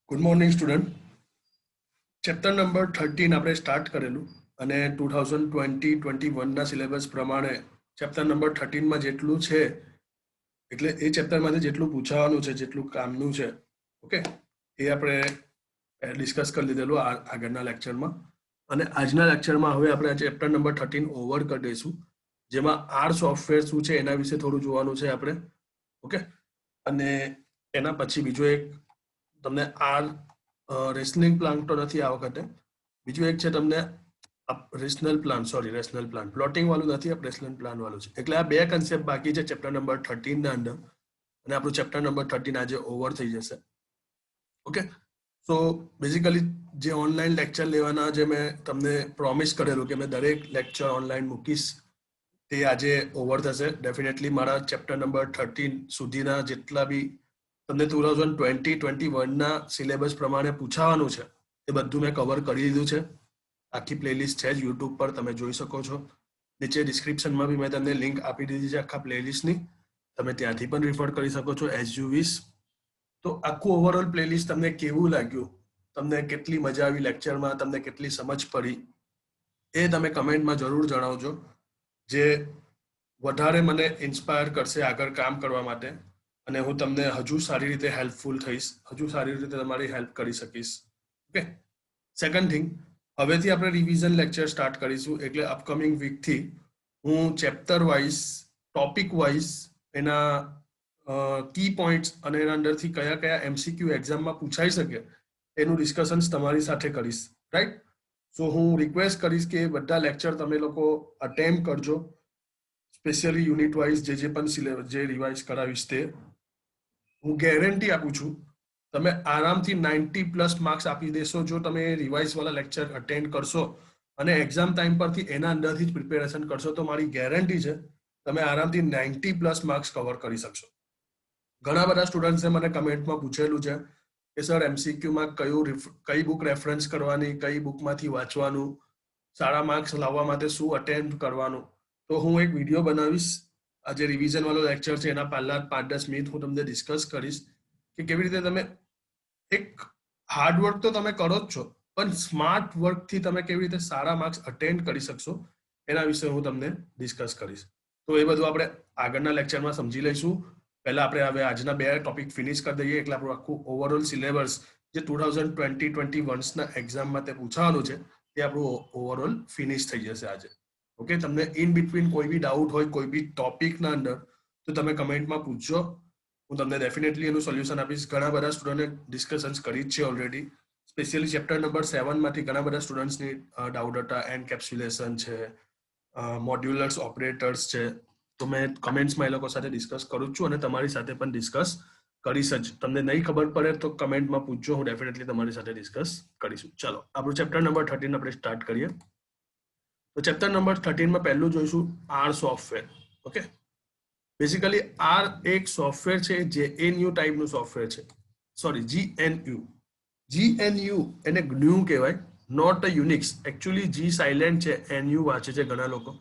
Good morning student. Chapter number 13 આપણે start કરેલું અને 2020-21ના સિલેબસ પ્રમાણે ચેપ્ટર નંબર 13માં જેટલું છે એટલે એ ચેપ્ટરમાંથી જેટલું પૂછાવાનું છે, જેટલું કામનું છે, ઓકે, એ આપણે ડિસ્કસ કરી લીધેલું આગળના લેક્ચરમાં. અને આજના લેક્ચરમાં હવે આપણે ચેપ્ટર નંબર 13 ઓવર કરી દઈશું, જેમાં આર સોફ્ટવેર શું છે એના વિશે થોડું જોવાનું છે આપણે, ઓકે. અને એના પછી બીજો એક તમને આર રેશનિંગ પ્લાન તો નથી આ વખતે, બીજું એક છે તમને રેશનલ પ્લાન પ્લોટિંગ વાળું નથી, આ રેશનલ પ્લાન વાળું છે. એટલે આ બે કન્સેપ્ટ બાકી છે ચેપ્ટર નંબર 13 ના અંદર, અને આપણું ચેપ્ટર નંબર 13 આજે ઓવર થઈ જશે, ઓકે. સો બેઝિકલી જે ઓનલાઈન લેક્ચર લેવાના જે મેં તમને પ્રોમિસ કરેલું કે મેં દરેક લેક્ચર ઓનલાઈન મૂકીશ, તે આજે ઓવર થશે ડેફિનેટલી. મારા ચેપ્ટર નંબર 13 સુધીના જેટલા બી તમને 2020-21ના સિલેબસ પ્રમાણે પૂછાવાનું છે એ બધું મેં કવર કરી દીધું છે. આખી પ્લેલિસ્ટ છે જ યુટ્યુબ પર, તમે જોઈ શકો છો. નીચે ડિસ્ક્રિપ્શનમાં બી મેં તમને લિંક આપી દીધી છે આખા પ્લેલિસ્ટની, તમે ત્યાંથી પણ રિફર કરી શકો છો એઝ યુ વિશ. તો આખું ઓવરઓલ પ્લેલિસ્ટ તમને કેવું લાગ્યું, તમને કેટલી મજા આવી લેક્ચરમાં, તમને કેટલી સમજ પડી, એ તમે કમેન્ટમાં જરૂર જણાવજો, જે વધારે મને ઇન્સ્પાયર કરશે આગળ કામ કરવા માટે. અને હું તમને હજુ સારી રીતે હેલ્પફુલ થઈશ, હજુ સારી રીતે તમારી હેલ્પ કરી શકીશ, ઓકે. સેકન્ડ થિંગ, હવેથી આપણે રિવિઝન લેક્ચર સ્ટાર્ટ કરીશું, એટલે અપકમિંગ વીકથી હું ચેપ્ટર વાઇઝ, ટોપિક વાઇઝ એના કી પોઈન્ટ્સ અને એના અંદરથી કયા કયા એમસીક્યુ એક્ઝામમાં પૂછાઈ શકે એનું ડિસ્કશન્સ તમારી સાથે કરીશ, રાઈટ. સો હું રિક્વેસ્ટ કરીશ કે બધા લેક્ચર તમે લોકો અટેમ્પ કરજો, સ્પેશિયલી યુનિટ વાઇઝ જે પણ સિલેબસ જે રિવાઇઝ કરાવીશ તે. હું ગેરંટી આપું છું તમે આરામથી 90+ માર્ક્સ આપી દેશો જો તમે રિવાઇઝ વાળા લેક્ચર અટેન્ડ કરશો અને એક્ઝામ ટાઈમ પરથી એના અંદરથી જ પ્રિપેરેશન કરશો, તો મારી ગેરંટી છે તમે આરામથી 90+ માર્ક્સ કવર કરી શકશો. ઘણા બધા સ્ટુડન્ટ્સે મને કમેન્ટમાં પૂછેલું છે કે સર એમસીક્યુમાં કઈ બુક રેફરન્સ કરવાની, કઈ બુકમાંથી વાંચવાનું, સારા માર્ક્સ લાવવા માટે શું અટેમ્પ્ટ કરવાનું. તો હું એક વિડીયો બનાવીશ, આ જે રિવિઝન વાળો લેક્ચર છે એના પહેલા 5-10 મિનિટ હું તમને ડિસ્કસ કરીશ કે કેવી રીતે તમે એક હાર્ડવર્ક તો તમે કરો જ છો, પણ સ્માર્ટ વર્કથી તમે કેવી રીતે સારા માર્ક્સ અટેન્ડ કરી શકશો એના વિશે હું તમને ડિસ્કસ કરીશ. તો એ બધું આપણે આગળના લેક્ચરમાં સમજી લઈશું. પહેલા આપણે હવે આજના 2 ટોપિક ફિનિશ કરી દઈએ, એટલે આપણું આખું ઓવરઓલ સિલેબસ જે 2020-21ના એક્ઝામમાં તે પૂછવાનું છે તે આપણું ઓવરઓલ ફિનિશ થઈ જશે આજે, ઓકે. તમને ઇન બિટવીન કોઈ બી ડાઉટ હોય કોઈ બી ટોપિકના અંદર તો તમે કમેન્ટમાં પૂછજો, હું તમને ડેફિનેટલી એનું સોલ્યુશન આપીશ. ઘણા બધા સ્ટુડન્ટે ડિસ્કશન્સ કરી જ છે ઓલરેડી, સ્પેશિયલી ચેપ્ટર નંબર 7માંથી ઘણા બધા સ્ટુડન્ટ્સની ડાઉટ હતા. એન્કેપ્સ્યુલેશન છે, મોડ્યુલર્સ ઓપરેટર્સ છે, તો મેં કમેન્ટ્સમાં એ લોકો સાથે ડિસ્કસ કરું છું અને તમારી સાથે પણ ડિસ્કસ કરીશ જ. તમને નહીં ખબર પડે તો કમેન્ટમાં પૂછજો, હું ડેફિનેટલી તમારી સાથે ડિસ્કસ કરીશું. ચાલો આપણું ચેપ્ટર નંબર 13 આપણે સ્ટાર્ટ કરીએ. તો ચેપ્ટર નંબર 13માં પહેલું જોઈશું R software, okay. Basically R એક સોફ્ટવેર છે, જેએનયુ ટાઈપનું સોફ્ટવેર છે, સોરી જીએનયુ એને ગ્નુ કહેવાય, not a Unix. Actually G silent છે, એનયુ વાંચે છે ઘણા લોકો.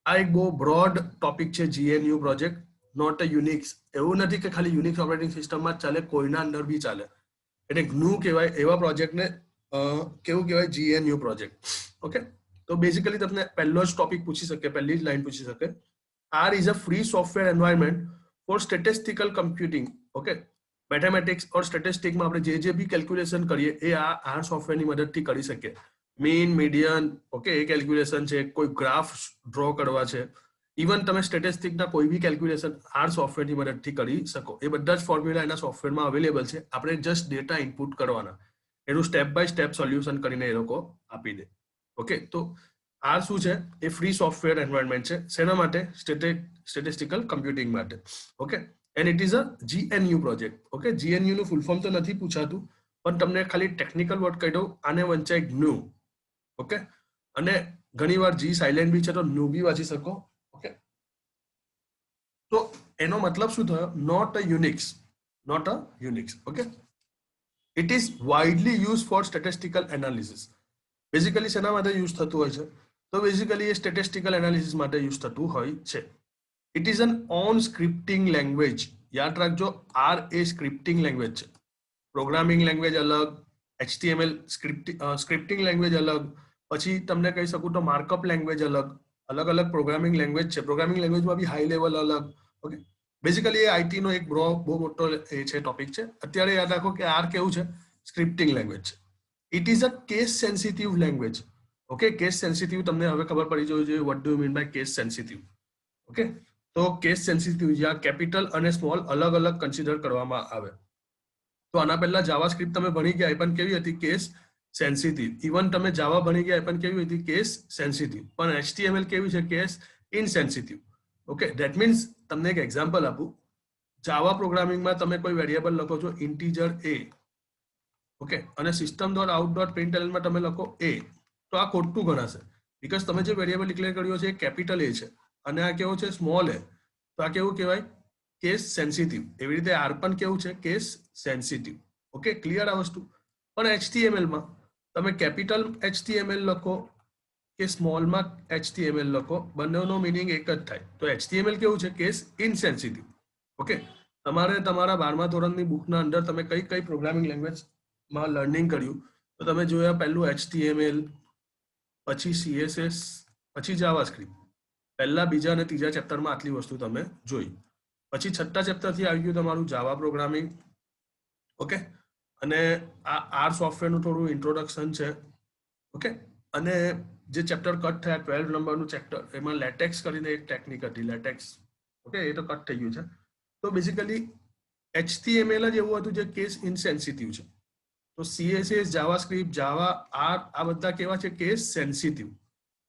આ એક બહુ બ્રોડ ટોપિક છે GNU project, not a Unix. એવું નથી કે ખાલી યુનિક્સ ઓપરેટિંગ સિસ્ટમમાં જ ચાલે, કોઈના અંદર બી ચાલે. એટલે ગ્નુ કહેવાય એવા પ્રોજેક્ટને કેવું કહેવાય, જીએનયુ પ્રોજેક્ટ, ઓકે. તો બેઝિકલી તમને પહેલો જ ટોપિક પૂછી શકે, પહેલી જ લાઈન પૂછી શકે, R is a free software environment for statistical computing, okay. Mathematics or સ્ટેટિસ્ટિકમાં આપણે જે બી કેલ્ક્યુલેશન કરીએ એ આ આર સોફ્ટવેરની મદદથી કરી શકીએ. મીન, મીડિયન, ઓકે, એ કેલ્ક્યુલેશન છે, કોઈ ગ્રાફ ડ્રો કરવા છે, ઇવન તમે સ્ટેટિસ્ટિકના કોઈ બી કેલ્ક્યુલેશન આર સોફ્ટવેરની મદદથી કરી શકો. એ બધા જ ફોર્મ્યુલા એના સોફ્ટવેરમાં અવેલેબલ છે, આપણે જસ્ટ ડેટા ઇનપુટ કરવાના, એનું સ્ટેપ બાય સ્ટેપ સોલ્યુશન કરીને એ લોકો આપી દે, ઓકે. તો આર શું છે, એ ફ્રી સોફ્ટવેર એન્વાયરમેન્ટ છે. શેના માટે? સ્ટેટિસ્ટિકલ કમ્પ્યુટિંગ માટે, okay. And it is a GNU project, okay. GNU નું ફૂલ ફોર્મ તો નથી પૂછાતું, પણ તમને ખાલી ટેકનિકલ વર્ડ કહી દઉં, આને વંચાય ગ્નુ, ઓકે. અને ઘણીવાર જી સાયલેન્ટ બી છે તો ન્યુ બી વાંચી શકો, ઓકે. તો એનો મતલબ શું થયો? Not a Unix, okay. It is widely use for statistical analysis. Basically શેના માટે યુઝ થતું હોય છે? તો બેઝિકલી એ સ્ટેટિસ્ટિકલ એનાલિસિસ માટે યુઝ થતું હોય છે. It is an own scripting language. યાદ રાખજો, આર એ સ્ક્રિપ્ટિંગ લેંગ્વેજ છે. પ્રોગ્રામિંગ લેંગ્વેજ અલગ, HTML સ્ક્રિપ્ટિંગ લેંગ્વેજ અલગ, પછી તમને કહી શકું તો માર્કઅપ લેંગ્વેજ અલગ, અલગ અલગ પ્રોગ્રામિંગ લેંગ્વેજ છે. પ્રોગ્રામિંગ લેંગ્વેજમાં બી હાઈ લેવલ અલગ. ઓકે, બેઝિકલી એ આઈટી નો એક બહુ મોટો એ છે ટોપિક છે. અત્યારે યાદ રાખો કે આર કેવું છે, સ્ક્રિપ્ટિંગ લેંગ્વેજ છે. It is a case sensitive language. Okay, case sensitive તમને હવે ખબર પડી જવી જોઈએ what do you mean by case sensitive. Okay, તો કેસ સેન્સિટિવ જ્યાં કેપિટલ અને સ્મોલ અલગ અલગ કન્સિડર કરવામાં આવે. તો આના પહેલા જાવાસ્ક્રિપ્ટ તમે ભણી ગયા એ પણ કેવી હતી, કેસ સેન્સિટિવ. ઇવન તમે જાવા ભણી ગયા એ પણ કેવી હતી, કેસ સેન્સિટિવ. પણ HTML કેવી છે, કેસ ઇનસેન્સિટિવ. ઓકે, ધેટ મીન્સ તમને એક એક્ઝામ્પલ આપું. જાવા પ્રોગ્રામિંગમાં તમે કોઈ વેરિયેબલ લખો છો ઇન્ટીજર a, ઓકે, અને સિસ્ટમ ડોટ આઉટ ડોટ પ્રિન્ટલમાં તમે લખો a, તો આ ખોટું ગણાશે. બીકોઝ તમે જે વેરિયેબલ ડિક્લેર કર્યો છે એ કેપિટલ A છે અને આ કેવો છે, સ્મોલ a. તો આ કેવું કહેવાય, કેસ સેન્સિટિવ. એવી રીતે આર પણ કેવું છે, કેસ સેન્સિટિવ. ઓકે, ક્લિયર આ વસ્તુ. પણ HTML માં તમે કેપિટલ HTML લખો કે સ્મોલમાં HTML લખો, બંનેનો મિનિંગ એક જ થાય. તો HTML કેવું છે, કેસ ઇનસેન્સિટિવ. ઓકે, તમારે તમારા 12મા ધોરણની બુકના અંદર તમે કઈ કઈ પ્રોગ્રામિંગ લેંગ્વેજમાં લર્નિંગ કર્યું તો તમે જોયા, પહેલું HTML, પછી CSS, પછી જાવાસ્ક્રિપ્ટ. પહેલા, બીજા અને ત્રીજા ચેપ્ટરમાં આટલી વસ્તુ તમે જોઈ. પછી છઠ્ઠા ચેપ્ટરથી આવી ગયું તમારું જાવા પ્રોગ્રામિંગ. ઓકે, અને આ આર સોફ્ટવેરનું થોડું ઇન્ટ્રોડક્શન છે. ઓકે, અને જે ચેપ્ટર કટ થયા 12 નંબરનું ચેપ્ટર, એમાં લેટેક્સ કરીને એક ટેકનિક હતી, લેટેક્સ. ઓકે, એ તો કટ થઈ ગયું છે. તો બેઝિકલી HTML જ એવું હતું જે કેસ ઇનસેન્સિટિવ છે. તો CSS, જાવાસ્ક્રિપ્ટ, જાવા, આર, આ બધા કેવા છે, કેસ સેન્સિટિવ.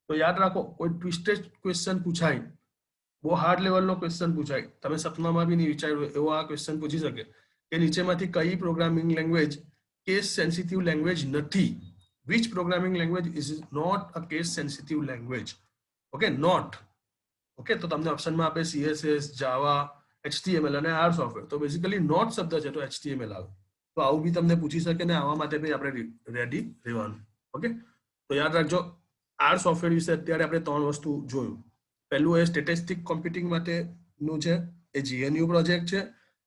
તો યાદ રાખો, કોઈ ટ્વિસ્ટેડ ક્વેશ્ચન પૂછાય, બહુ હાર્ડ લેવલનો ક્વેશ્ચન પૂછાય, તમે સપનામાં બી નહીં વિચાર્યું એવો આ ક્વેશ્ચન પૂછી શકે કે નીચેમાંથી કઈ programming language case sensitive language નથી. Which programming language is not a case sensitive language. Okay, not. Okay, તો તમને ઓપ્શનમાં આપે CSS, જાવા, HTML અને આર સોફ્ટવેર. તો બેઝિકલી નોટ શબ્દ છે તો HTML આવે. તો આવું બી તમને પૂછી શકે ને આવા માટે બી આપણે રેડી રહેવાનું. ઓકે, તો યાદ રાખજો, આર સોફ્ટવેર વિશે અત્યારે આપણે 3 વસ્તુ જોયું. પહેલું એ સ્ટેટિસ્ટિક કોમ્પ્યુટિંગ માટેનું છે, એ GNU પ્રોજેક્ટ છે,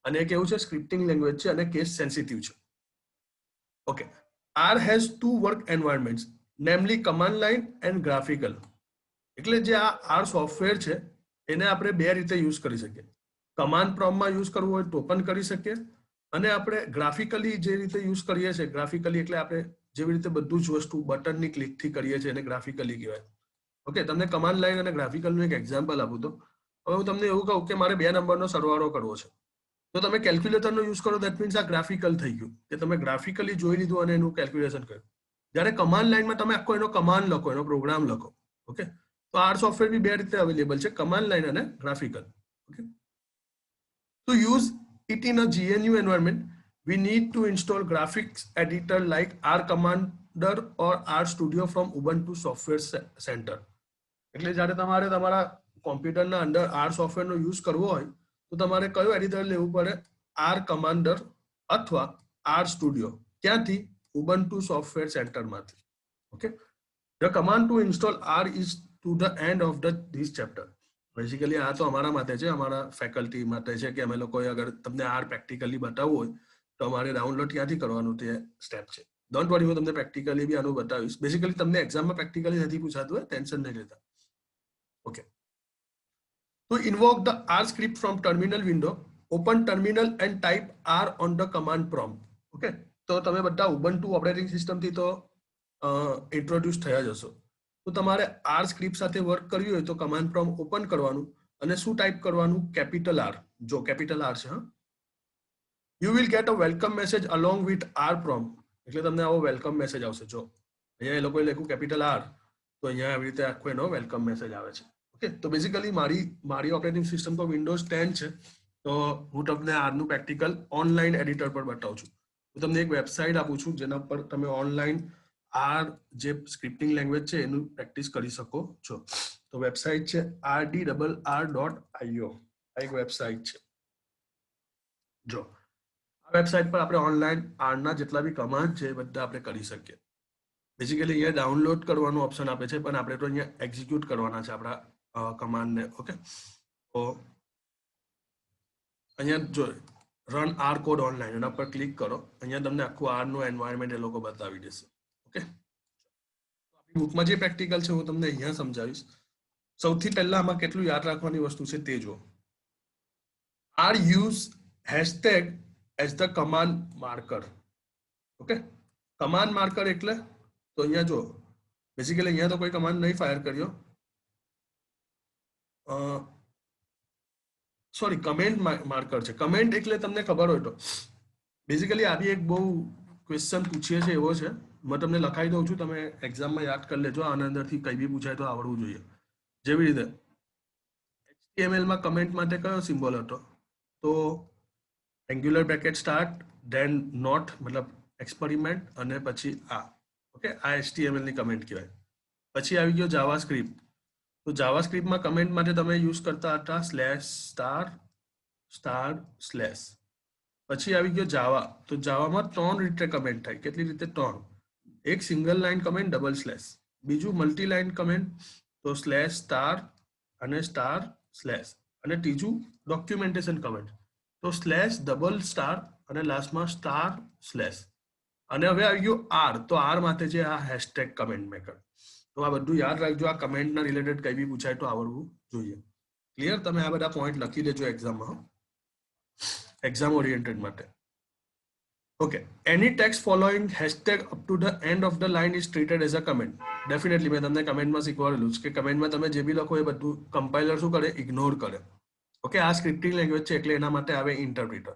અને એ કેવું છે, સ્ક્રિપ્ટિંગ લેંગ્વેજ છે અને કેસ સેન્સિટિવ છે. Okay, R has 2 work environments, namely command line and graphical. એટલે જે આ આર સોફ્ટવેર છે એને આપણે 2 રીતે યુઝ કરી શકીએ. કમાન્ડ પ્રોમ્પ્ટમાં યુઝ કરવું હોય તો પણ કરી શકીએ, અને આપણે ગ્રાફિકલી જે રીતે યુઝ કરીએ છીએ, ગ્રાફિકલી એટલે આપણે જેવી રીતે બધું જ વસ્તુ બટનની ક્લિકથી કરીએ છીએ એને ગ્રાફિકલી કહેવાય. ઓકે, તમને કમાન્ડ લાઈન અને ગ્રાફિકલનું એક એક્ઝામ્પલ આપું તો હવે હું તમને એવું કહું કે મારે 2 નંબરનો સરવાળો કરવો છે, તો તમે કેલ્ક્યુલેટરનો યુઝ કરો, દેટ મીન્સ આ ગ્રાફિકલ થઈ ગયું કે તમે ગ્રાફિકલી જોઈ લીધું અને એનું કેલ્ક્યુલેશન કર્યું. જ્યારે કમાન્ડ લાઈનમાં તમે આખો એનો કમાન્ડ લખો, એનો પ્રોગ્રામ લખો. ઓકે, તો આર સોફ્ટવેર બી 2 રીતે અવેલેબલ છે, કમાન્ડ લાઈન અને graphical. Okay, to use it in a GNU environment, we need to install graphics editor like R Commander or R Studio from Ubuntu Software Center. એટલે જ્યારે તમારે તમારા કોમ્પ્યુટરના અંદર R સોફ્ટવેરનો use કરવો હોય તો તમારે કયો એડિટર લેવું પડે, આર કમાન્ડર અથવા આર સ્ટુડિયો. ક્યાંથી? ઉબન્ટુ સોફ્ટવેર સેન્ટરમાંથી. Okay, the command to install R is to the end of this chapter. Basically આ તો અમારા માટે છે, અમારા ફેકલ્ટી માટે છે કે અમે લોકોએ અગર તમને આર પ્રેક્ટિકલી બતાવવું હોય તો અમારે ડાઉનલોડ ક્યાંથી કરવાનું તે સ્ટેપ છે. ડોન્ટ વરી, હું તમને પ્રેક્ટિકલી બી આનું બતાવીશ. બેઝિકલી તમને એક્ઝામમાં પ્રેક્ટિકલી નથી પૂછાતું હોય, ટેન્શન નહીં લેતા. Okay. To invoke the R script from terminal window, open terminal and type R on the command prompt. Okay. તો તમે બધા ઉબુન્ટુ ઓપરેટિંગ સિસ્ટમથી તો ઇન્ટ્રોડ્યુસ થયા જ હશો. તો તમારે આર સ્ક્રિપ્ટ સાથે વર્ક કરવી હોય તો કમાન્ડ પ્રોમ્પ્ટ ઓપન કરવાનું અને શું ટાઈપ કરવાનું, કેપિટલ આર. જો કેપિટલ આર છે, હા. You will get a welcome message along with R prompt. એટલે તમને આવો વેલકમ મેસેજ આવશે. જો અહીંયા એ લોકોએ લખ્યું કેપિટલ આર, તો અહીંયા આવી રીતે આખો એનો વેલકમ મેસેજ આવે છે. ઓકે, તો બેઝિકલી મારી ઓપરેટિંગ સિસ્ટમ તો વિન્ડોઝ 10 છે, તો હું તમને આરનું પ્રેક્ટિકલ ઓનલાઈન એડિટર પર બતાવું છું. હું તમને એક વેબસાઇટ આપું છું જેના પર તમે ઓનલાઈન આર જે સ્ક્રિપ્ટિંગ લેંગ્વેજ છે એનું પ્રેક્ટિસ કરી શકો છો. તો વેબસાઇટ છે RDRR.io. આ એક વેબસાઇટ છે. જો આ વેબસાઇટ પર આપણે ઓનલાઈન આરના જેટલા બી કમાન્ડ છે એ બધા આપણે કરી શકીએ. બેઝિકલી અહીંયા ડાઉનલોડ કરવાનું ઓપ્શન આપે છે, પણ આપણે તો અહીંયા એક્ઝિક્યુટ કરવાના છે આપણા કમાન્ડને. ઓકે, તો અહીંયા જો રન આર કોડ ઓનલાઈન એના પર ક્લિક કરો. અહીંયા તમને આખું આર નું એન્વાયરમેન્ટ એ લોકો બતાવી દેશે. ઓકે, બુકમાં જે પ્રેક્ટિકલ છે હું તમને અહીંયા સમજાવીશ. સૌથી પહેલા આમાં કેટલું યાદ રાખવાની વસ્તુ છે તે જુઓ. Are use hashtag as the command marker. Okay, command marker એટલે તો અહીંયા જો બેસિકલી અહીંયા તો કોઈ કમાન્ડ નહીં ફાયર કર્યો, સોરી કમેન્ટ માર્કર છે. કમેન્ટ એટલે તમને ખબર હોય તો બેસિકલી આવી એક બહુ ક્વેશ્ચન પૂછીએ છે એવો છે, मैं તમને લખાઈ દઉં છું, તમે એક્ઝામમાં યાદ કરી લેજો. આના અંદરથી કંઈ બી પૂછાય તો આવડવું જોઈએ. જેવી રીતે HTML માં કમેન્ટ માટે કયો સિમ્બોલ હતો? તો angular bracket start then not મતલબ એક્સપેરિમેન્ટ અને પછી આ. ઓકે, આ HTML ની કમેન્ટ કહેવાય. પછી આવી ગયો જાવાસ્ક્રિપ્ટ. તો જાવાસ્ક્રિપ્ટમાં કમેન્ટ માટે તમે યુઝ કરતા હતા સ્લેશ સ્ટાર સ્ટાર સ્લેશ. પછી આવી ગયો જાવા. તો જાવામાં 3 રીતે કમેન્ટ થાય. કેટલી રીતે? 3. એક single line comment double slash, બીજું મલ્ટી લાઇન કમેન્ટ તો સ્લેશ સ્ટાર અને સ્ટાર સ્લેશ, અને ત્રીજું ડોક્યુમેન્ટેશન કમેન્ટ તો સ્લેશ ડબલ સ્ટાર અને લાસ્ટમાં સ્ટાર સ્લેશ. અને હવે આવી ગયો આર. તો આર માટે છે આ હેશટેગ કમેન્ટ મેકર. તો આ બધું યાદ રાખજો. આ કમેન્ટના રિલેટેડ કંઈ બી પૂછાય તો આવડવું જોઈએ. ક્લિયર? તમે આ બધા પોઈન્ટ લખી લેજો એક્ઝામમાં, એક્ઝામ ઓરિએન્ટેડ માટે. Okay, any text following hashtag up to the end of the line is treated as a comment. Definitely મેં તમને કમેન્ટમાં શીખવાડેલું છે કે કમેન્ટમાં તમે જે બી લખો એ બધું કમ્પાઇલર શું કરે? ઇગ્નોર કરે. ઓકે, આ સ્ક્રિપ્ટિંગ લેંગ્વેજ છે એટલે એના માટે આવે ઇન્ટરપ્રિટર.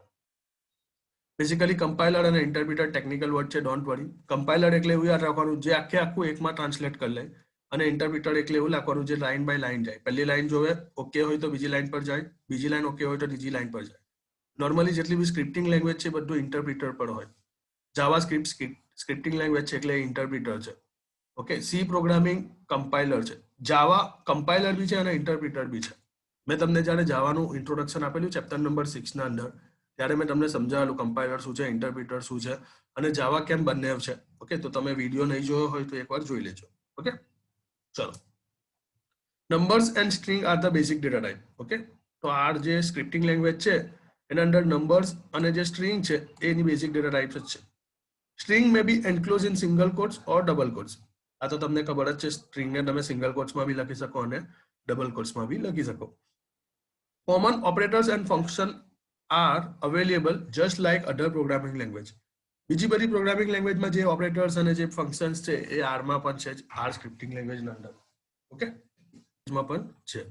બેસિકલી કમ્પાઇલર અને ઇન્ટરપ્રિટર ટેકનિકલ વર્ડ છે, ડોન્ટ વરી. કમ્પાઇલર એટલે એવું યાદ રાખવાનું જે આખે આખું એકમાં ટ્રાન્સલેટ કરી લે, અને ઇન્ટરપ્રિટર એટલે એવું લખવાનું જે લાઇન બાય લાઇન જાય. પહેલી લાઇન જોવે ઓકે હોય તો બીજી લાઇન પર જાય, બીજી લાઇન ઓકે હોય તો ત્રીજી લાઇન પર જાય. નોર્મલી જેટલી બી સ્ક્રિપ્ટિંગ લેંગ્વેજ છે બધું ઇન્ટરપ્રિટર પર હોય. જાવા સ્ક્રિપ્ટિંગ લેંગ્વેજ છે એટલે ઇન્ટરપ્રિટર છે. ઓકે, સી પ્રોગ્રામિંગ કમ્પાઇલર છે. જાવા કમ્પાઇલર બી છે અને ઇન્ટરપ્રિટર બી છે. મેં તમને જ્યારે જાવાનું ઇન્ટ્રોડક્શન આપેલું ચેપ્ટર નંબર 6 ના અંદર, ત્યારે મેં તમને સમજાવેલું કમ્પાઇલર શું છે, ઇન્ટરપ્રિટર શું છે અને જાવા કેમ બંને છે. ઓકે, તો તમે વિડીયો નહીં જોયો હોય તો એકવાર જોઈ લેજો. ઓકે, ચલો. Numbers and string are the basic data type. Okay, તો આર જે સ્ક્રિપ્ટિંગ લેંગ્વેજ છે એના અંદર નંબર્સ અને જે સ્ટ્રિંગ છે એની બેસિક ડેટા ટાઈપ્સ જ છે. String may be enclose in single quotes or double quotes. આ તો તમને ખબર જ છે, સ્ટ્રિંગને તમે સિંગલ કોટ્સમાં બી લખી શકો અને ડબલ કોટ્સમાં બી લખી શકો. Common operators and function R available just like other programming language. બીજી બધી પ્રોગ્રામિંગ લેંગ્વેજમાં જે ઓપરેટર્સ અને જે ફંક્શન્સ છે એ આરમાં પણ છે, આર સ્ક્રિપ્ટિંગ લેંગ્વેજના અંદર. ઓકે, માં પણ છે.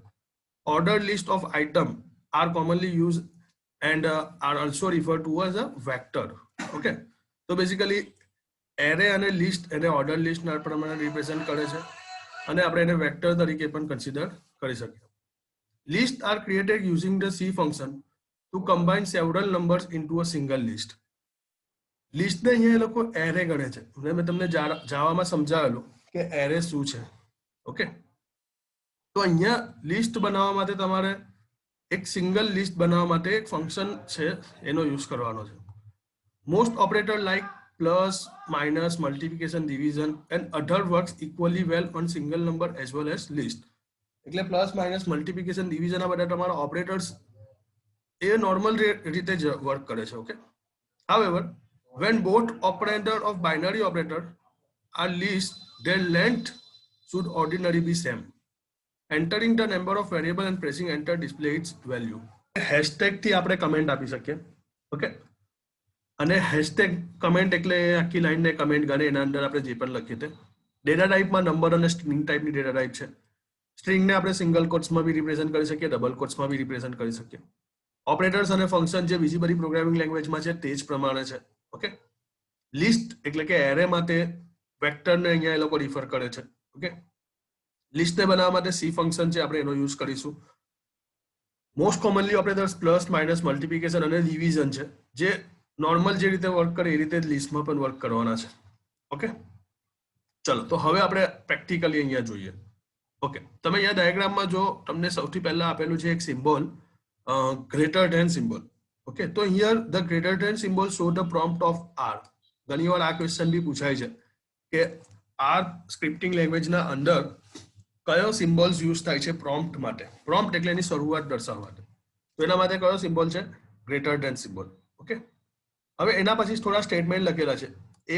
Order list of item are commonly use and are also referred to as a vector. Okay, તો બેસિકલી એરે અને લિસ્ટ એને ઓર્ડર લિસ્ટ ના પ્રમાણે રિપ્રેઝન્ટ કરે છે અને આપણે એને વેક્ટર તરીકે પણ કન્સિડર કરી શકીએ. List are created using the C function to combine several numbers into a single list. લિસ્ટને અહીંયા એ લોકો એરે ગણે છે. મેં તમને જાવામાં સમજાવેલું કે એરે શું છે. ઓકે, તો અહીંયા લિસ્ટ બનાવવા માટે તમારે એક સિંગલ લિસ્ટ બનાવવા માટે એક ફંક્શન છે એનો યુઝ કરવાનો છે. Most operator like plus, minus, multiplication, division and other works equally well on single number as well as list. એટલે પ્લસ, માઇનસ, મલ્ટિપ્લિકેશન, ડિવિઝન આ બધા તમારા ઓપરેટર્સ એ નોર્મલ રીતે જ વર્ક કરે છે. Okay, however when both operator of binary operator are list, their length should ordinarily be same. Entering the number of variable and pressing enter display its value. Hashtag થી આપણે comment આપી શકીએ. Okay, અને hashtag comment એટલે આખી લાઈનને comment ગણે, એના અંદર આપણે જે પણ લખીએ તે. ડેટા ટાઈપમાં નંબર અને સ્ટ્રિંગ ટાઈપની ડેટા ટાઈપ છે. સ્ટ્રિંગને આપણે સિંગલ કોટ્સમાં બી રિપ્રેઝન્ટ કરી શકીએ, ડબલ કોટ્સમાં બી રિપ્રેઝન્ટ કરી શકીએ. ઓપરેટર્સ અને ફંક્શન જે બીજી બધી પ્રોગ્રામિંગ લેંગ્વેજમાં છે તે જ પ્રમાણે છે. ઓકે, લિસ્ટ એટલે કે એરે માટે વેક્ટરને અહીંયા એ લોકો રિફર કરે છે. ઓકે, લિસ્ટને બનાવવા માટે સી ફંક્શન છે આપણે એનો યુઝ કરીશું. Most commonly operators plus, minus, multiplication અને ડિવિઝન છે, જે નોર્મલ જે રીતે વર્ક કરે એ રીતે જ લિસ્ટમાં પણ વર્ક કરવાના છે. ઓકે, ચલો તો હવે આપણે પ્રેક્ટિકલી અહીંયા જોઈએ. ઓકે, તમે અહીંયા ડાયાગ્રામમાં જો તમને સૌથી પહેલા આપેલું છે એક symbol, greater than symbol. Okay, તો here the greater than symbol show the prompt of R. ઘણી વાર આ ક્વેશ્ચન બી પૂછાય છે કે આર સ્ક્રિપ્ટિંગ લેંગ્વેજના અંદર કયો સિમ્બોલ્સ યુઝ થાય છે પ્રોમ્પ્ટ માટે. પ્રોમ્પ્ટ એટલે એની શરૂઆત દર્શાવવા માટે. તો એના માટે કયો સિમ્બોલ છે? Greater than symbol. ઓકે, હવે એના પછી થોડા સ્ટેટમેન્ટ લખેલા છે.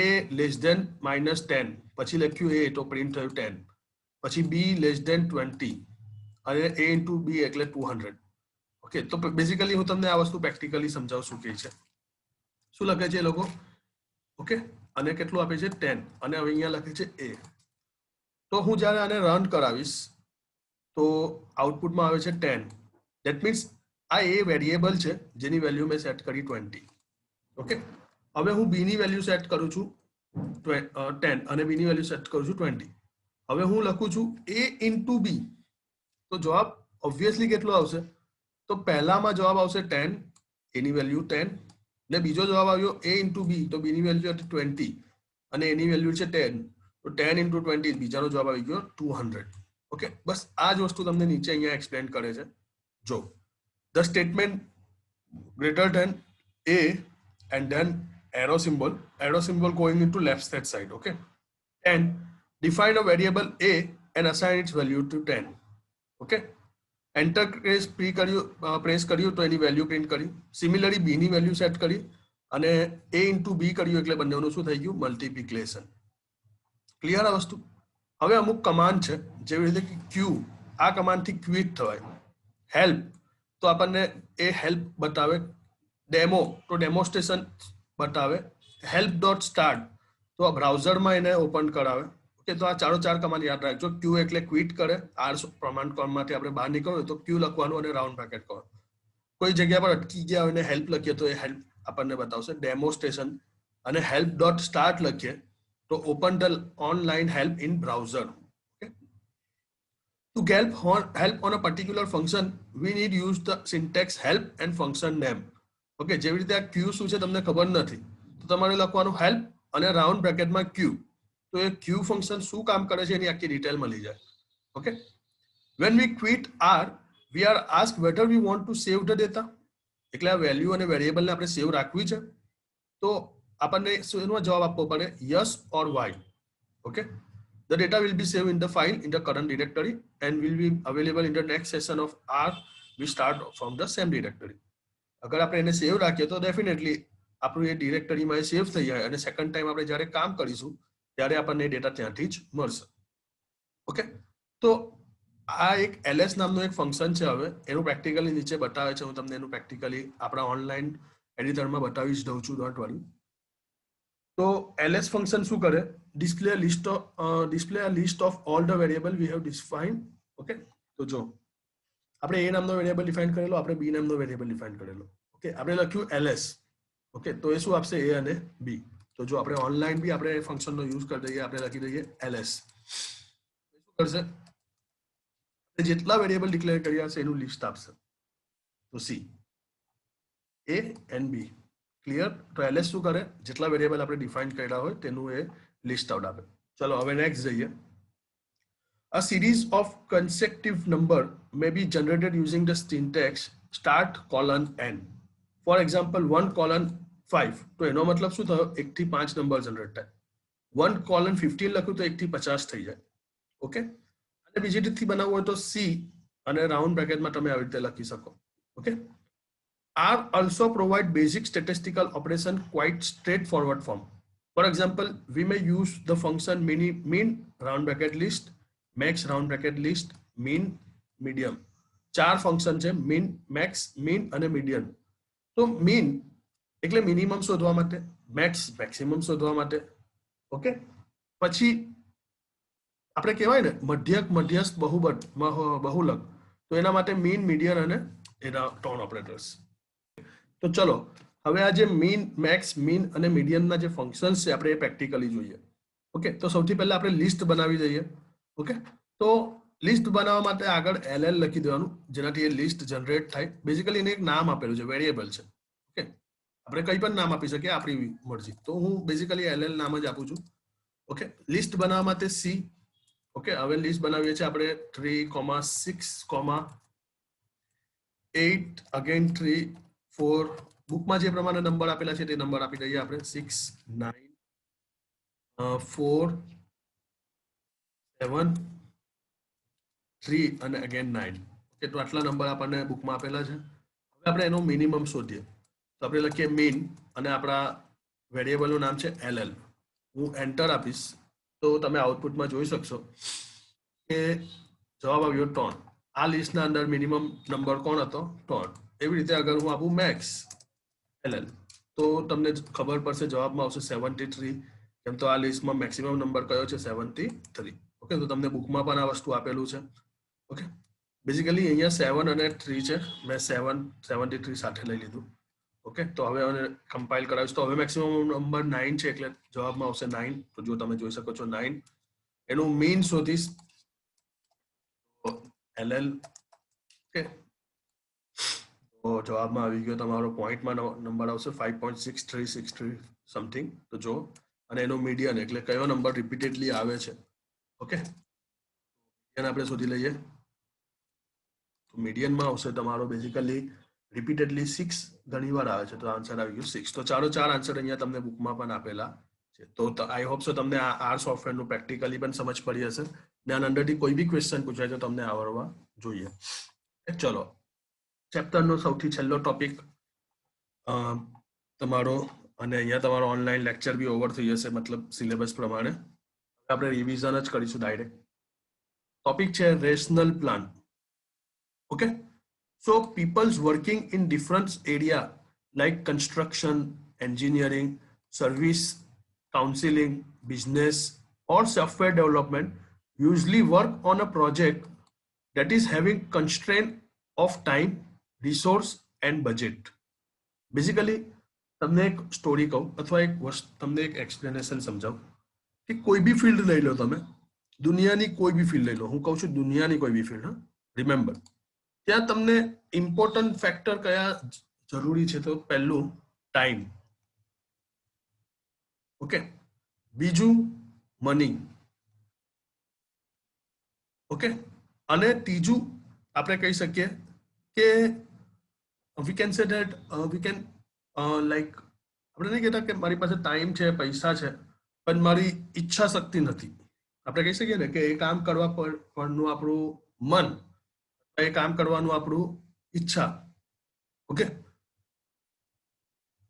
a લેસ ધેન -10, પછી લખ્યું a તો પ્રિન્ટ થયું 10, પછી b લેસ ધેન 20 અને a ઇન્ટુ b એટલે 200. ઓકે, તો બેઝિકલી હું તમને આ વસ્તુ પ્રેક્ટિકલી સમજાવું શું કહે છે. શું લખે છે એ લોકો? ઓકે, અને કેટલું આપે છે 10, અને હવે અહીંયા લખે છે a. તો હું જ્યારે આને રન કરાવીશ તો આઉટપુટમાં આવે છે 10. ધેટ મીન્સ આ એ વેરિયેબલ છે જેની વેલ્યુ મેં સેટ કરી 20. ઓકે, હવે હું b ની વેલ્યુ સેટ કરું છું 10 અને b ની વેલ્યુ સેટ કરું છું 20. હવે હું લખું છું a ઇન્ટુ b, તો જવાબ ઓબ્વિયસલી કેટલો આવશે? તો પહેલામાં જવાબ આવશે 10, એની વેલ્યુ 10, ને બીજો જવાબ આવ્યો a ઇન્ટુ b, તો b ની વેલ્યુ હતી 20 અને એની વેલ્યુ છે 10, તો 10 ઇન્ટુ 20 બીજાનો જવાબ આવી ગયો 200. ઓકે, બસ આ જ વસ્તુ તમને નીચે અહીંયા એક્સપ્લેન કરે છે. જો the statement greater than a and then arrow symbol going into left side. Okay, and define a variable a and assign its value to 10. Okay, enter press કર્યું તો એની વેલ્યુ પ્રિન્ટ કરી. સિમિલરલી b ની value set કરી અને a into b કર્યું એટલે બંનેનું શું થઈ ગયું? મલ્ટિપ્લિકેશન. ક્લિયર આ વસ્તુ? હવે અમુક કમાન્ડ છે જેવી રીતે કે ક્યુ, આ કમાન્ડથી ક્વિટ થવાય. હેલ્પ, તો આપણને એ હેલ્પ બતાવે. ડેમો, તો ડેમોન્સ્ટ્રેશન બતાવે. હેલ્પ ડોટ સ્ટાર્ટ, તો આ બ્રાઉઝરમાં એને ઓપન કરાવે. ઓકે, તો આ ચાર કમાન્ડ યાદ રાખજો. ક્યુ એટલે ક્વિટ કરે, આર પ્રમાણ કોલમાંથી આપણે બહાર નીકળવું તો ક્યુ લખવાનું અને રાઉન્ડ બ્રેકેટ કરવાનું. કોઈ જગ્યા પર અટકી ગયા હોય ને હેલ્પ લખીએ તો એ હેલ્પ આપણને બતાવશે. ડેમોન્સ્ટ્રેશન અને હેલ્પ ડોટ સ્ટાર્ટ લખીએ તો open the online help in browser. To help on a particular function, we need use the syntax help and function name. Okay, જેવી રીતે આ ક્યુ શું છે તમને ખબર નથી તો તમારે લખવાનું હેલ્પ અને રાઉન્ડ બ્રેકેટમાં ક્યુ. તો એ ક્યુ ફંક્શન શું કામ કરે છે એની આખી ડિટેલ મળી જાય. Okay, when we quit r, we are asked whether we want to save the data. એટલે આ વેલ્યુ અને વેરિયેબલને આપણે સેવ રાખવી છે તો આપણને એનો જવાબ આપવો પડે yes or Y. Okay, the data will be saved in the file in the current directory and will be available in the next session of R. We start from the same directory. અગર આપણે એને સેવ રાખીએ તો definitely આપણું એ ડિરેક્ટરીમાં સેવ થઈ જાય અને સેકન્ડ ટાઈમ આપણે જ્યારે કામ કરીશું ત્યારે આપણને ડેટા ત્યાંથી જ મળશે. ઓકે, તો આ એક ls નામનું એક ફંક્શન છે. હવે એનું પ્રેક્ટિકલી નીચે બતાવે છે. હું તમને એનું પ્રેક્ટિકલી આપણા ઓનલાઈન એડિટરમાં બતાવી જ દઉં છું. Don't worry. તો ls ફંક્શન શું કરે? display a list of all the variable we have defined. Okay, તો જો આપણે a નામનો વેરિયેબલ ડિફાઇન કરેલો, આપણે b નામનો વેરિયેબલ ડિફાઇન કરેલો. ઓકે, આપણે લખ્યું ls. ઓકે, તો એ શું આપશે? a અને b. તો જો આપણે ઓનલાઈન બી આપણે ફંક્શનનો યુઝ કરી દઈએ, આપણે લખી દઈએ ls. શું કરશે? જેટલા વેરિયેબલ ડિક્લેર કર્યા હશે એનું લિસ્ટ આપશે. તો c a and b. Clear? તો ls શું કરે? જેટલા વેરિયેબલ આપણે ડિફાઇન કર્યા હોય તેનું એ લિસ્ટ આઉટ આપે. ચલો હવે નેક્સ્ટ જઈએ. A series of consecutive number may be generated using the syntax start colon n. For example, 1 colon 5. તો એનો મતલબ શું થયો? 1 થી 5 નંબર જનરેટ થાય. 1 colon 15 લખ્યું તો 1 થી 50 થઈ જાય. ઓકે, અને બીજી રીતથી બનાવવું હોય તો c અને રાઉન્ડ બ્રેકેટમાં તમે આવી રીતે લખી શકો. Okay, R also provide basic statistical operation quite straightforward form. For example, we may use the function mean round bracket list, max round bracket list, mean, median. 4 function છે: mean, max, mean અને median. તો mean એટલે minimum શોધવા માટે, max maximum શોધવા માટે. Okay, પછી આપણે કહેવાય ને મધ્યસ્થ બહુલક, તો એના માટે mean, median અને એના 3 ઓપરેટર્સ. તો ચલો હવે આ જે મીન, મેક્સ, મીન અને મીડિયનના જે ફંક્શન્સ છે આપણે એ પ્રેક્ટિકલી જોઈએ. ઓકે, તો સૌથી પહેલા આપણે લિસ્ટ બનાવી દઈએ. ઓકે, તો લિસ્ટ બનાવવા માટે આગળ ll લખી દેવાનું જેનાથી એ લિસ્ટ જનરેટ થાય. બેઝિકલી એને એક નામ આપેલું છે, વેરિયેબલ છે. ઓકે, આપણે કંઈ પણ નામ આપી શકીએ આપણી મરજી. તો હું બેઝિકલી ll નામ જ આપું છું. ઓકે, લિસ્ટ બનાવવા માટે c. ઓકે, હવે લિસ્ટ બનાવીએ છીએ આપણે 3,6,8 અગેન 3 4. બુકમાં જે પ્રમાણે નંબર આપેલા છે તે નંબર આપી દઈએ આપણે 6 9 4 7 3 અને અગેન 9. ઓકે, તો આટલા નંબર આપણને બુકમાં આપેલા છે. હવે આપણે એનો મિનિમમ શોધીએ. તો આપણે લખીએ મીન અને આપણા વેરિયેબલનું નામ છે LL. હું એન્ટર આપીશ તો તમે આઉટપુટમાં જોઈ શકશો કે જવાબ આવ્યો 3. આ લિસ્ટના અંદર મિનિમમ નંબર કોણ હતો? 3. એવી રીતે અગર હું આપું મેક્સ LL તો તમને ખબર પડશે જવાબમાં આવશે 73. કેમ તો આ લિસ્ટમાં મેક્સિમમ નંબર કયો છે? 73. ઓકે, તો તમને બુકમાં પણ આ વસ્તુ આપેલું છે. ઓકે, બેઝિકલી અહીંયા 7 અને 3 છે. મેં 73 સાથે લઈ લીધું. ઓકે, તો હવે કમ્પાઇલ કરાવીશ તો હવે મેક્સિમમ નંબર 9 છે એટલે જવાબમાં આવશે 9. તો જો તમે જોઈ શકો છો 9. એનું મીન શોધીશ LL. ઓકે, તો જવાબમાં આવી ગયો તમારો પોઈન્ટમાં નંબર આવશે 5.6363 સમથિંગ. તો જો અને એનો મીડિયન એટલે કયો નંબર રિપીટેડલી આવે છે. ઓકે, એને આપણે શોધી લઈએ. તો મીડિયનમાં આવશે તમારો બેઝિકલી રિપીટેડલી 6 ઘણી વાર આવે છે. તો આન્સર આવી ગયો 6. તો 4 આન્સર અહીંયા તમને બુકમાં પણ આપેલા છે. તો આઈ હોપ સો તમને આ સોફ્ટવેરનું પ્રેક્ટિકલી પણ સમજ પડી હશે. ને આના અંદરથી કોઈ બી ક્વેશ્ચન પૂછાય તો તમને આવડવા જોઈએ. ચલો, ચેપ્ટરનો સૌથી છેલ્લો ટોપિક તમારો, અને અહીંયા તમારો ઓનલાઈન લેક્ચર બી ઓવર થઈ જશે, મતલબ સિલેબસ પ્રમાણે. આપણે રિવિઝન જ કરીશું ડાયરેક્ટ. ટોપિક છે rational plan. Okay, so people's working in different area like construction, engineering, service, counseling, business or software development usually work on a project that is having constraint of time, resource and budget. Basically તમને એક story કહું અથવા તમને એક explanation સમજાવું કે કોઈ બી field લઈ લો તમે, દુનિયાની કોઈ બી ફિલ્ડ લઈ લો. હું કહું છું દુનિયાની કોઈ બી ફિલ્ડ. રિમેમ્બર, ત્યાં તમને ઇમ્પોર્ટન્ટ ફેક્ટર કયા જરૂરી છે? તો પહેલું ટાઈમ. ઓકે, બીજું મની. ઓકે, અને ત્રીજું આપણે કહી શકીએ કે we can say that we can like આપણે નહીં કહેતા કે મારી પાસે ટાઈમ છે, પૈસા છે, પણ મારી ઈચ્છા શક્તિ નથી. આપણે કહી શકીએ ને કે એ કામ કરવા પરનું આપણું મન, એ કામ કરવાનું આપણું ઈચ્છા. ઓકે,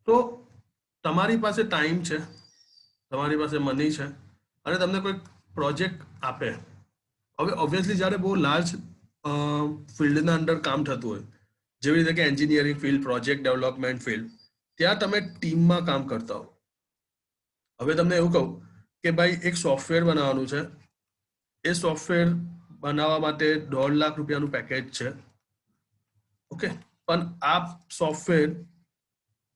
તો તમારી પાસે ટાઈમ છે, તમારી પાસે મની છે, અને તમને કોઈ પ્રોજેક્ટ આપે. હવે ઓબ્વિયસલી જ્યારે બહુ લાર્જ ફિલ્ડના અંદર કામ થતું હોય, જેવી રીતે કે engineering field, project development field, ત્યાં તમે ટીમમાં કામ કરતા હો. હવે તમને એવું કહું કે ભાઈ એક સોફ્ટવેર બનાવવાનું છે, એ સોફ્ટવેર બનાવવા માટે 1.5 લાખ રૂપિયાનું પેકેજ છે. ઓકે, પણ આ સોફ્ટવેર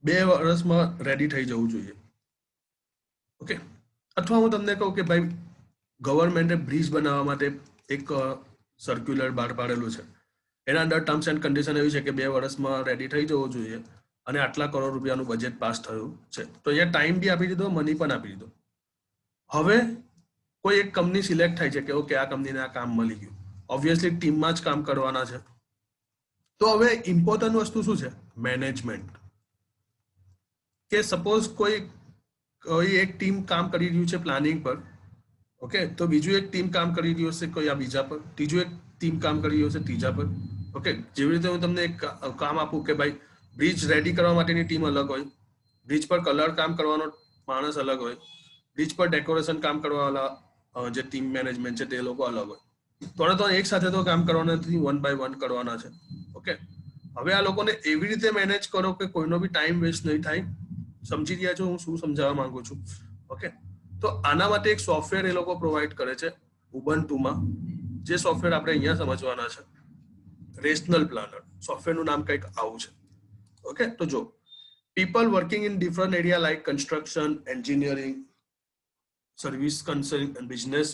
2 વર્ષમાં રેડી થઈ જવું જોઈએ. ઓકે, અથવા હું તમને કહું કે ભાઈ ગવર્મેન્ટે બ્રિજ બનાવવા માટે એક સર્ક્યુલર બહાર પાડેલું છે, એના અંદર ટર્મ્સ એન્ડ કન્ડિશન એવી છે કે 2 વર્ષમાં રેડી થઈ જવું જોઈએ અને આટલા કરોડ રૂપિયાનું બજેટ પાસ થયું છે. તો અહીંયા ટાઈમ બી આપી દીધો, મની પણ આપી દીધો. હવે કોઈ એક કંપની સિલેક્ટ થાય છે કે ઓકે આ કંપનીને આ કામ મળી ગયું, ઓબ્વિયસલી ટીમમાં જ કામ કરવાના છે. તો હવે ઇમ્પોર્ટન્ટ વસ્તુ શું છે? મેનેજમેન્ટ. કે સપોઝ કોઈ એક ટીમ કામ કરી રહ્યું છે પ્લાનિંગ પર. ઓકે, તો બીજું એક ટીમ કામ કરી રહ્યું હશે કોઈ આ બીજા પર, ત્રીજું એક ટીમ કામ કરી રહ્યું હશે ત્રીજા પર. ઓકે, જેવી રીતે હું તમને એક કામ આપું કે ભાઈ બ્રિજ રેડી કરવા માટેની ટીમ અલગ હોય, બ્રિજ પર કલર કામ કરવાનો માણસ અલગ હોય, બ્રિજ પર ડેકોરેશન કામ કરવાવાળા જે ટીમ મેનેજમેન્ટ છે તે લોકો અલગ હોય. તો એક સાથે તો કામ કરવાના નથી, 1 by 1 કરવાના છે. ઓકે, હવે આ લોકોને એવી રીતે મેનેજ કરો કે કોઈનો બી ટાઈમ વેસ્ટ નહીં થાય. સમજી રહ્યા છો હું શું સમજાવવા માંગુ છું? ઓકે, તો આના માટે એક સોફ્ટવેર એ લોકો પ્રોવાઈડ કરે છે ઉબુન્ટુમાં, જે સોફ્ટવેર આપણે અહીંયા સમજવાના છે. રેશનલ પ્લાનર સોફ્ટવેરનું નામ કંઈક આવું છે. ઓકે, તો જો people working in different area like construction, engineering, service consulting and business,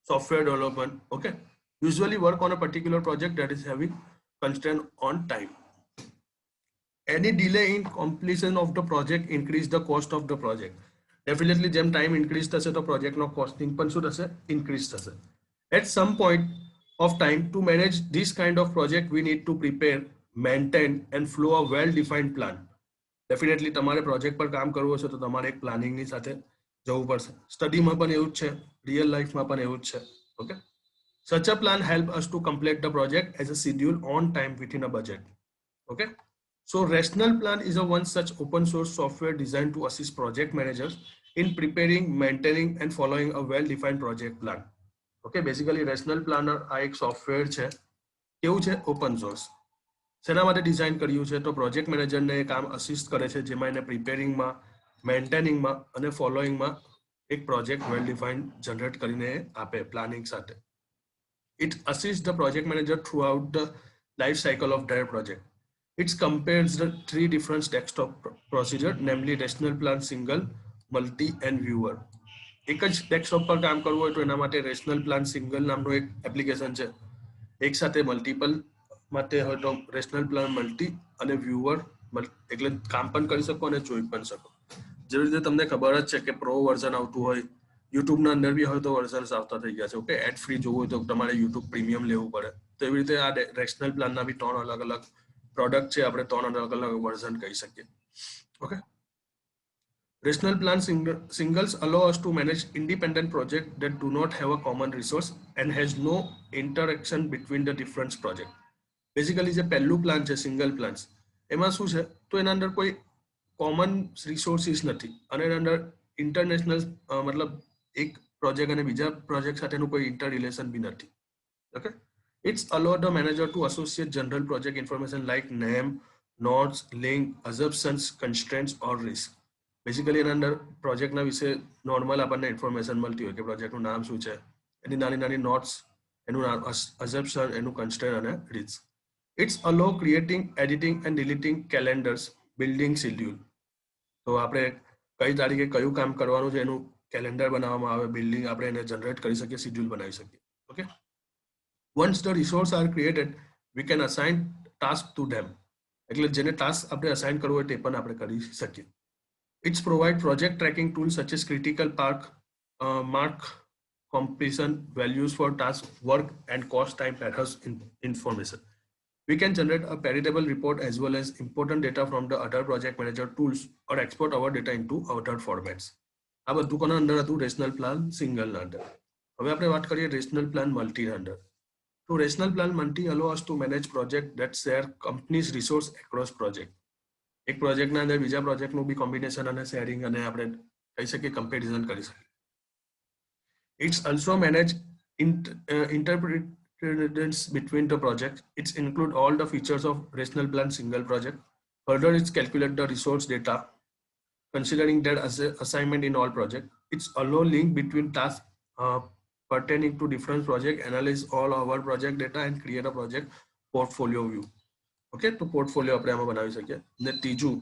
software development, okay, usually work on a particular project that is having constraint on time. Any delay in completion of the project increase the cost of the project. Definitely જેમ time increase થશે તો projectનો costing પણ શું થશે? Increase થશે. At some point of time, to manage this kind of project, we need to prepare, maintain and flow a well-defined plan. Definitely તમારે project પર કામ કરવું હશે તો તમારે એક પ્લાનિંગની સાથે જવું પડશે. સ્ટડીમાં પણ એવું જ છે, રિયલ લાઈફમાં પણ એવું જ છે. Okay, such a plan help us to complete the project as a schedule on time within a budget. Okay, So Rational Plan is a one such open source software designed to assist project managers in preparing, maintaining and following a well-defined project plan. Okay, basically Rational Planner આ એક software છે. કેવું છે? Open source. શેના માટે design કર્યું છે? તો પ્રોજેક્ટ મેનેજરને એ કામ અસિસ્ટ કરે છે, જેમાં એને પ્રિપેરિંગમાં, મેન્ટેનિંગમાં અને ફોલોઈંગમાં એક પ્રોજેક્ટ વેલ ડિફાઇન્ડ જનરેટ કરીને આપે પ્લાનિંગ સાથે. It assists the project manager throughout the life cycle of their project. It compares the three different desktop procedure, namely rational plan, single, multi and viewer. એક જ ડેસ્કટોપ પર કામ કરવું હોય તો એના માટે રેશનલ પ્લાન સિંગલ નામનો એક એપ્લિકેશન છે. એક સાથે મલ્ટિપલ માટે હોય તો રેશનલ પ્લાન મલ્ટી અને વ્યુઅર, એટલે કામ પણ કરી શકો અને જોઈ પણ શકો. જેવી રીતે તમને ખબર જ છે કે પ્રો વર્ઝન આવતું હોય, યુટ્યુબના અંદર બી હોય તો વર્ઝન્સ આવતા થઈ ગયા છે. ઓકે, એડ ફ્રી જોવું હોય તો તમારે યુટ્યુબ પ્રીમિયમ લેવું પડે. તો એવી રીતે આ રેશનલ પ્લાનના બી 3 અલગ અલગ પ્રોડક્ટ છે. આપણે 3 અલગ અલગ વર્ઝન કહી શકીએ. Okay, rational plan singles allow us to manage independent projects that do not have a common resource and has no interaction between the different projects. Basically જે પહેલું પ્લાન છે સિંગલ પ્લાન્સ, એમાં શું છે તો એના અંદર કોઈ કોમન રિસોર્સિસ નથી અને એના અંદર ઇન્ટરનેશનલ મતલબ એક પ્રોજેક્ટ અને બીજા પ્રોજેક્ટ સાથેનું કોઈ ઇન્ટર રિલેશન બી નથી. Okay, it's allow the manager to associate general project information like name, notes, link, assumptions, constraints or risk. Basically એના અંદર પ્રોજેક્ટના વિશે નોર્મલ આપણને ઇન્ફોર્મેશન મળતી હોય કે પ્રોજેક્ટનું નામ શું છે, એની નાની નાની નોટ્સ, એનું અઝમ્પશન, એનું કન્સ્ટ્રેન્ટ અને risk. It's allow creating, editing and deleting calendars, building schedule. તો આપણે કઈ તારીખે કયું કામ કરવાનું છે એનું કેલેન્ડર બનાવવામાં આવે, બિલ્ડિંગ આપણે એને જનરેટ કરી શકીએ, શેડ્યુલ બનાવી શકીએ. Okay, once the resource are created we can assign task to them. એટલે જેને ટાસ્ક આપણે અસાઇન કરવો હોય તે પણ આપણે કરી શકીએ. It's provide project tracking tools such as critical path, mark completion, values for task, work and cost time errors information. We can generate a veritable report as well as important data from the other project manager tools or export our data into other formats. આ બધું કોના અંદર હતું? Rational plan single ના અંદર. હવે આપણે વાત કરીએ રેશનલ પ્લાન મલ્ટી ના અંદર. તો rational plan multi allow us to manage project that share company's resource across project. એક પ્રોજેક્ટના અંદર બીજા પ્રોજેક્ટનું બી કોમ્બિનેશન અને શેરિંગ અને આપણે કહી શકીએ કમ્પેરિઝન કરી શકીએ. It's also manage interdependence between the projects. It's include all the features of rational plan single project. Further, it's calculate the resource data, considering that as a assignment in all project. It's allow link between tasks pertaining to different project, analyze all our project data and create a project portfolio view. Okay, તો portfolio આપણે આમાં બનાવી શકીએ. ને ત્રીજું,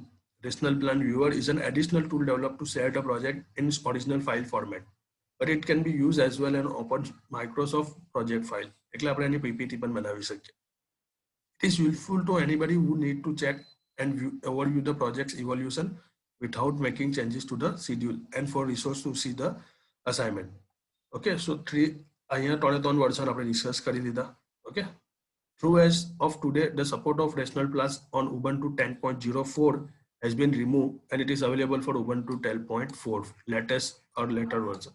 rational plan viewer is an additional tool developed to share the project in its original file format, but it can be used as well as open Microsoft project file. એટલે આપણે એની PPT પણ બનાવી શકીએ. It is useful to anybody who need to check and overview the project's evolution without making changes to the schedule and for resource to see the assignment. Okay, so અહીંયા 3 version આપણે discuss કરી લીધા. Okay, through as of today, the support of Rational Plus on Ubuntu 10.04 has been removed and it is available for Ubuntu 10.4 latest or later version.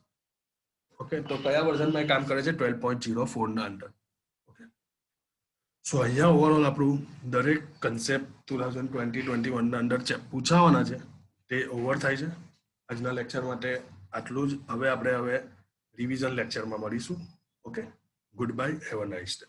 Okay, તો કયા વર્ઝનમાં કામ કરે છે? 12.04 ના અંદર. ઓકે, સો અહીંયા ઓવરઓલ આપણું દરેક કન્સેપ્ટ 2020-21 ના અંદર પૂછાવાના છે તે ઓવર થાય છે. આજના લેક્ચર માટે આટલું જ. હવે રિવિઝન લેક્ચરમાં મળીશું. Okay, good bye, have a nice day.